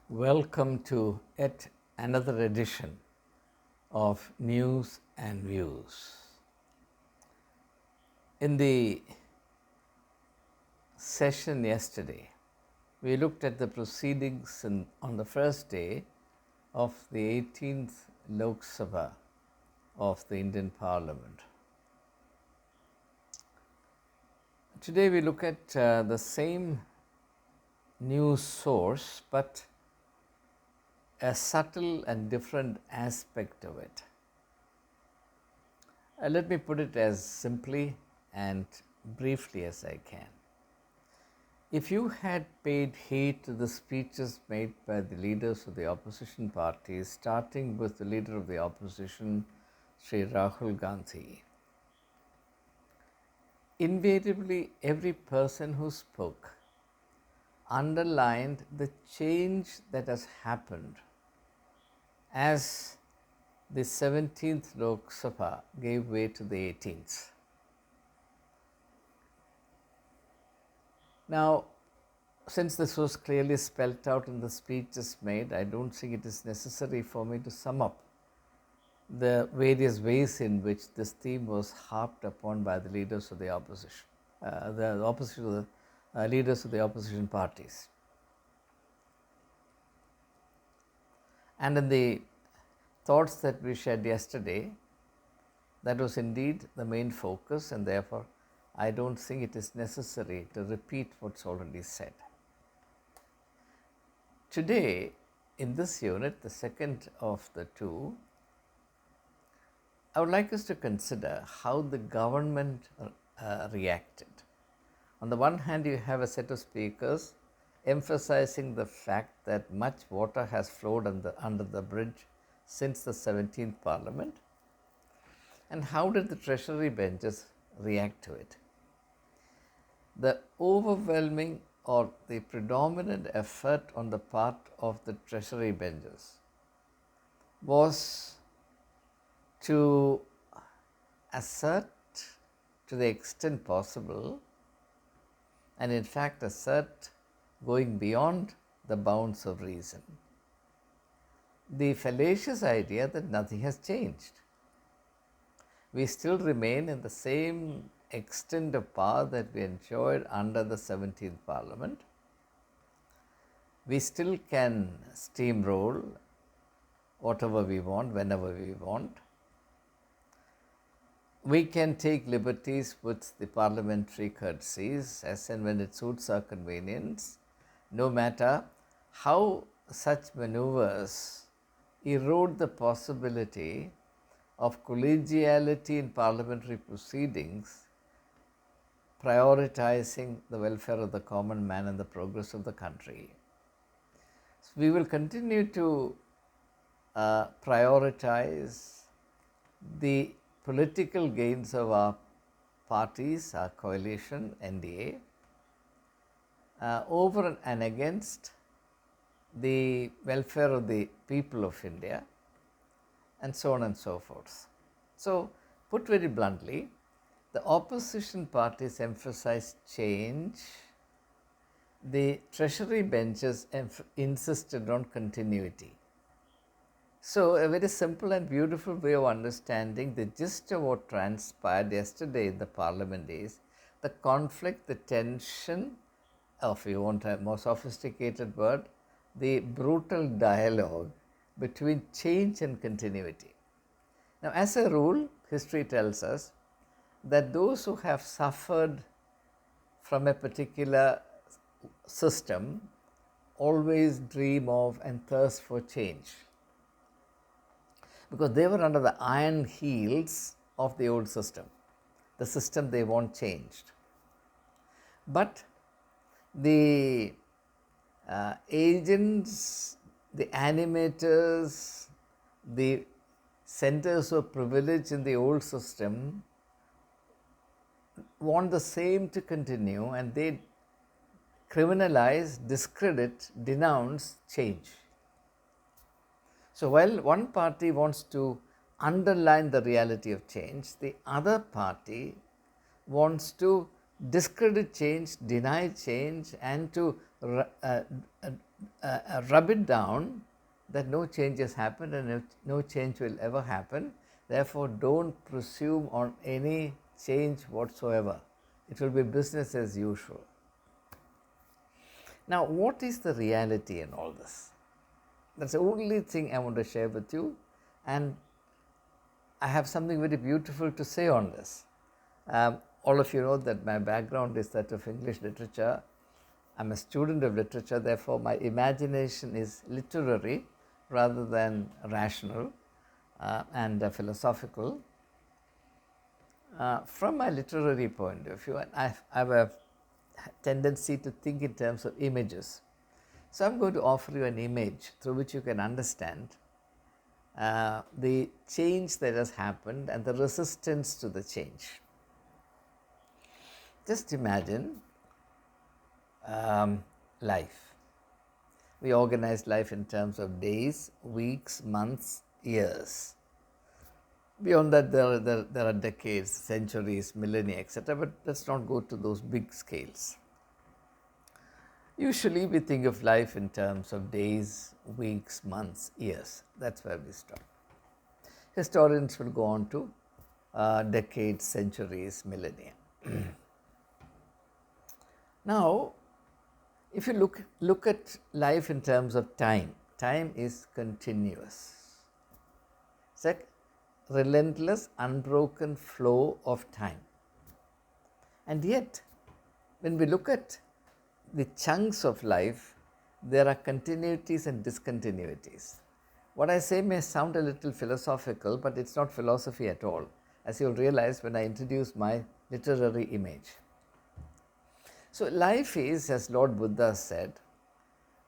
Welcome to yet another edition of News and Views. In the session yesterday, we looked at the proceedings on the first day of the 18th Lok Sabha of the Indian Parliament. Today we look at the same news source but a subtle and different aspect of it. Let me put it as simply and briefly as I can. If you had paid heed to the speeches made by the leaders of the opposition parties, starting with the leader of the opposition, Sri Rahul Gandhi, invariably every person who spoke underlined the change that has happened as the 17th Lok Sabha gave way to the 18th. Now, since this was clearly spelt out in the speeches made, I don't think it is necessary for me to sum up the various ways in which this theme was harped upon by the leaders of the opposition, leaders of the opposition parties. And in the thoughts that we shared yesterday, that was indeed the main focus, and therefore I don't think it is necessary to repeat what's already said. Today, in this unit, the second of the two, I would like us to consider how the government reacted. On the one hand, you have a set of speakers emphasizing the fact that much water has flowed under the bridge since the 17th Parliament. And how did the Treasury benches react to it? The overwhelming or the predominant effort on the part of the Treasury benches was to assert to the extent possible, and in fact assert going beyond the bounds of reason, the fallacious idea that nothing has changed. We still remain in the same extent of power that we enjoyed under the 17th Parliament. We still can steamroll whatever we want, whenever we want. We can take liberties with the parliamentary courtesies as and when it suits our convenience, no matter how such maneuvers erode the possibility of collegiality in parliamentary proceedings, prioritizing the welfare of the common man and the progress of the country. So we will continue to prioritize the political gains of our parties, our coalition, NDA, over and against the welfare of the people of India, and so on and so forth. So, put very bluntly, the opposition parties emphasized change, the Treasury benches insisted on continuity. So, a very simple and beautiful way of understanding the gist of what transpired yesterday in the Parliament is the conflict, the tension, if you want a more sophisticated word, the brutal dialogue between change and continuity. Now, as a rule, history tells us that those who have suffered from a particular system always dream of and thirst for change, because they were under the iron heels of the old system, the system they want changed. But the agents, the animators, the centers of privilege in the old system want the same to continue, and they criminalize, discredit, denounce change. So, while one party wants to underline the reality of change, the other party wants to discredit change, deny change, and to rub it down that no change has happened and no change will ever happen. Therefore, don't presume on any change whatsoever. It will be business as usual. Now, what is the reality in all this? That's the only thing I want to share with you, and I have something very beautiful to say on this. All of you know that my background is that of English literature. I'm a student of literature, therefore my imagination is literary rather than rational and philosophical. From my literary point of view, I have a tendency to think in terms of images. So I'm going to offer you an image through which you can understand the change that has happened and the resistance to the change. Just imagine life. We organize life in terms of days, weeks, months, years. Beyond that, there are decades, centuries, millennia, etc. But let's not go to those big scales. Usually, we think of life in terms of days, weeks, months, years. That's where we stop. Historians will go on to decades, centuries, millennia. Now, if you look at life in terms of time, time is continuous. It's like relentless, unbroken flow of time. And yet, when we look at the chunks of life, there are continuities and discontinuities. What I say may sound a little philosophical, but it's not philosophy at all, as you'll realize when I introduce my literary image. So life is, as Lord Buddha said,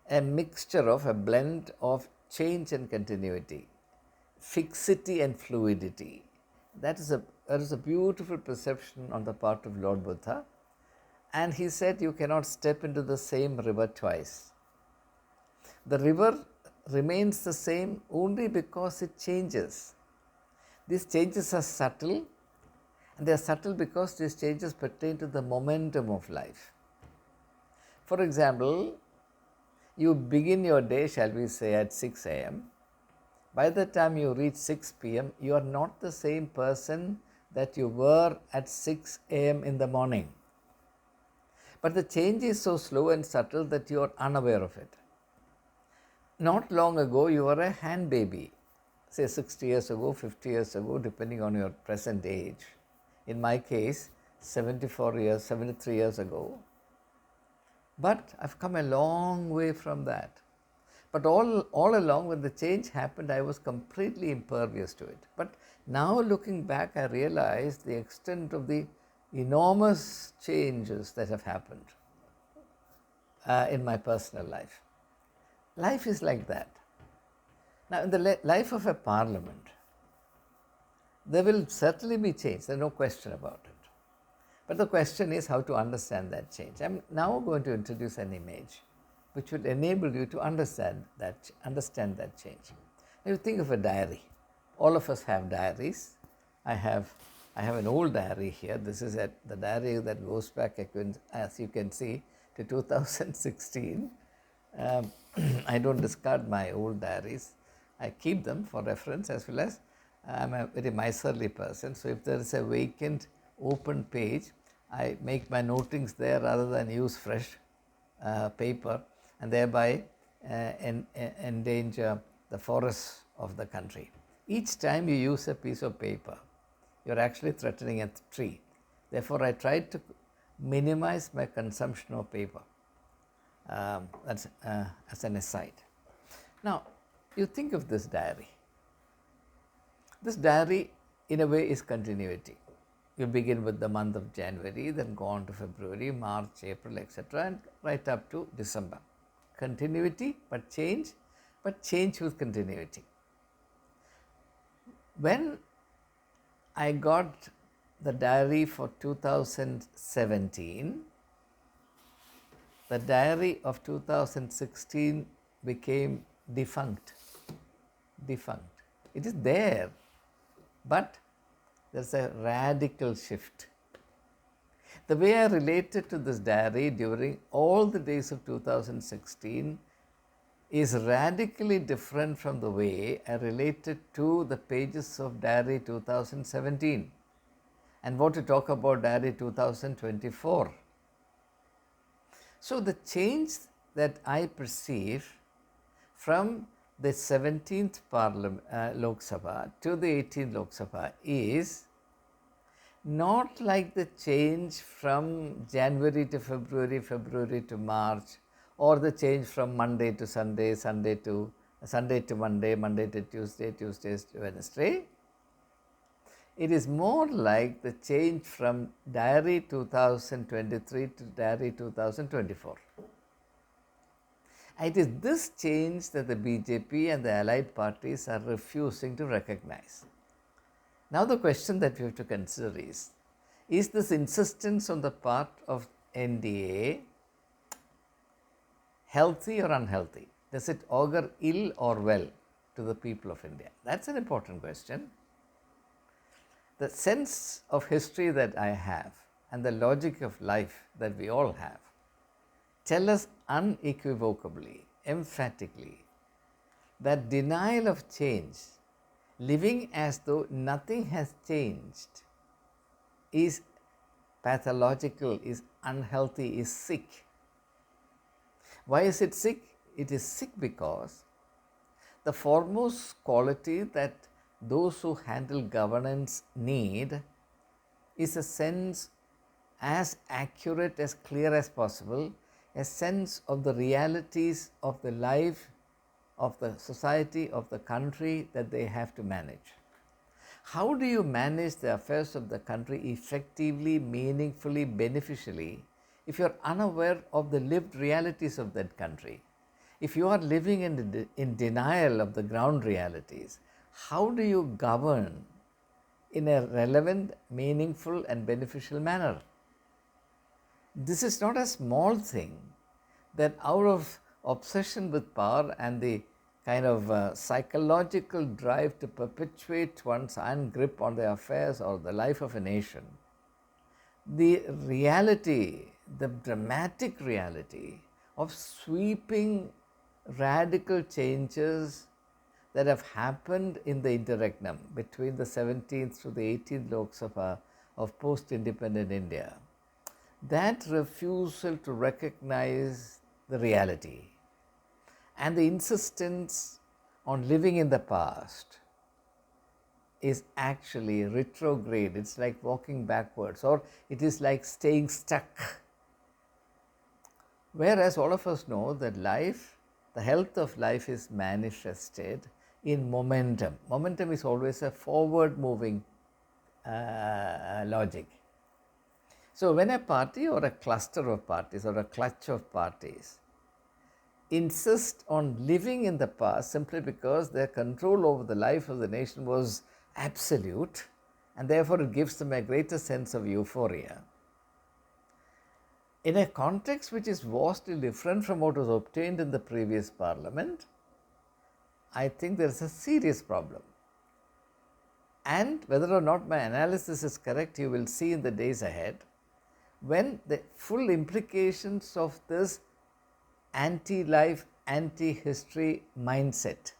a mixture of a blend of change and continuity, fixity and fluidity. That is a beautiful perception on the part of Lord Buddha. And he said you cannot step into the same river twice. The river remains the same only because it changes. These changes are subtle, and they are subtle because these changes pertain to the momentum of life. For example, you begin your day, shall we say, at 6 a.m. By the time you reach 6 p.m., you are not the same person that you were at 6 a.m. in the morning. But the change is so slow and subtle that you are unaware of it. Not long ago, you were a hand baby, say 60 years ago, 50 years ago, depending on your present age. In my case, 73 years ago. But I've come a long way from that. But all along, when the change happened, I was completely impervious to it. But now looking back, I realized the extent of the enormous changes that have happened in my personal life. Life is like that. Now, in the life of a parliament, there will certainly be change, there's no question about it. But the question is how to understand that change. I'm now going to introduce an image which will enable you to understand that change. Now you think of a diary. All of us have diaries. I have an old diary here. This is the diary that goes back, as you can see, to 2016. I don't discard my old diaries. I keep them for reference, as well as I'm a very miserly person. So if there is a vacant open page, I make my notings there rather than use fresh paper, and thereby endanger the forests of the country. Each time you use a piece of paper, you're actually threatening a tree. Therefore, I tried to minimize my consumption of paper. That's as an aside. Now, you think of this diary. This diary, in a way, is continuity. You begin with the month of January, then go on to February, March, April, etc., and right up to December. Continuity, but change with continuity. When I got the diary for 2017, the diary of 2016 became defunct. It is there, but there's a radical shift. The way I related to this diary during all the days of 2016 is radically different from the way I related to the pages of Diary 2017 and what to talk about Diary 2024. So, the change that I perceive from the 17th Lok Sabha to the 18th Lok Sabha is not like the change from January to February, February to March, or the change from Monday to Sunday, Sunday to Monday, Monday to Tuesday, Tuesday to Wednesday. It is more like the change from Diary 2023 to Diary 2024. It is this change that the BJP and the allied parties are refusing to recognize. Now, the question that we have to consider is this insistence on the part of NDA healthy or unhealthy? Does it augur ill or well to the people of India? That's an important question. The sense of history that I have and the logic of life that we all have tell us unequivocally, emphatically, that denial of change, living as though nothing has changed, is pathological, is unhealthy, is sick. Why is it sick? It is sick because the foremost quality that those who handle governance need is a sense as accurate, as clear as possible, a sense of the realities of the life, of the society, of the country that they have to manage. How do you manage the affairs of the country effectively, meaningfully, beneficially if you are unaware of the lived realities of that country? If you are living in denial of the ground realities, how do you govern in a relevant, meaningful and beneficial manner? This is not a small thing that out of obsession with power and the kind of psychological drive to perpetuate one's iron grip on the affairs or the life of a nation, the reality, the dramatic reality of sweeping radical changes that have happened in the interregnum between the 17th to the 18th Lok Sabha of post-independent India, that refusal to recognize the reality and the insistence on living in the past is actually retrograde. It's like walking backwards, or it is like staying stuck. Whereas all of us know that life, the health of life is manifested in momentum. Momentum is always a forward moving logic. So, when a party or a cluster of parties or a clutch of parties insist on living in the past simply because their control over the life of the nation was absolute, and therefore it gives them a greater sense of euphoria, in a context which is vastly different from what was obtained in the previous parliament, I think there is a serious problem. And whether or not my analysis is correct, you will see in the days ahead, when the full implications of this anti-life, anti-history mindset,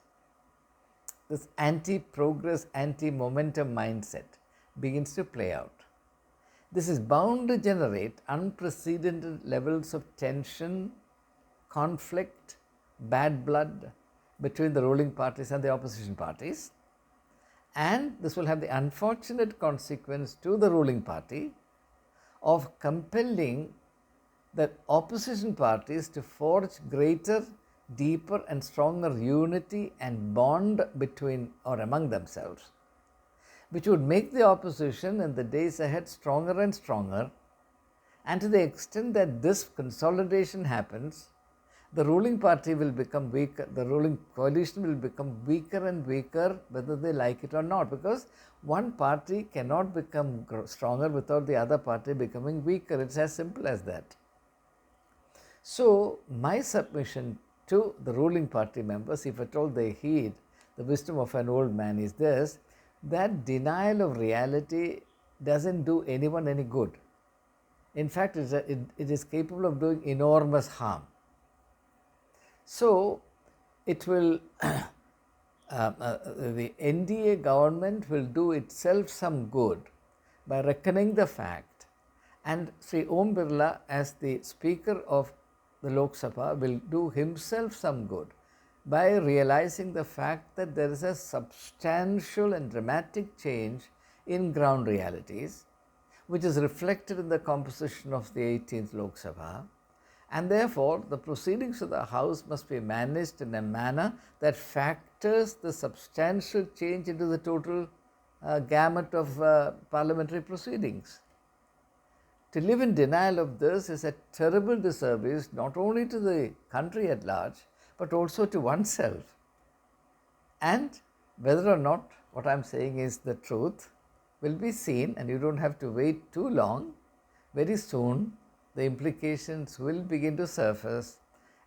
this anti-progress, anti-momentum mindset begins to play out. This is bound to generate unprecedented levels of tension, conflict, bad blood between the ruling parties and the opposition parties, and this will have the unfortunate consequence to the ruling party of compelling the opposition parties to forge greater, deeper and stronger unity and bond between or among themselves, which would make the opposition in the days ahead stronger and stronger. And to the extent that this consolidation happens, the ruling party will become weaker, the ruling coalition will become weaker and weaker, whether they like it or not, because one party cannot become stronger without the other party becoming weaker. It's as simple as that. So, my submission to the ruling party members, if at all they heed the wisdom of an old man, is this: that denial of reality doesn't do anyone any good. In fact, it is capable of doing enormous harm. So, it will the NDA government will do itself some good by reckoning the fact, and Sri Om Birla as the Speaker of the Lok Sabha will do himself some good by realizing the fact that there is a substantial and dramatic change in ground realities, which is reflected in the composition of the 18th Lok Sabha, and therefore the proceedings of the House must be managed in a manner that factors the substantial change into the total gamut of parliamentary proceedings. To live in denial of this is a terrible disservice not only to the country at large, but also to oneself. And whether or not what I am saying is the truth will be seen, and you don't have to wait too long. Very soon the implications will begin to surface,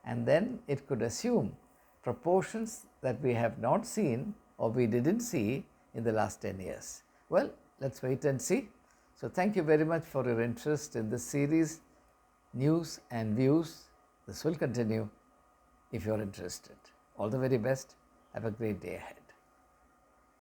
and then it could assume proportions that we have not seen or we didn't see in the last 10 years. Well, let's wait and see. So thank you very much for your interest in this series, News and Views. This will continue if you are interested. All the very best. Have a great day ahead.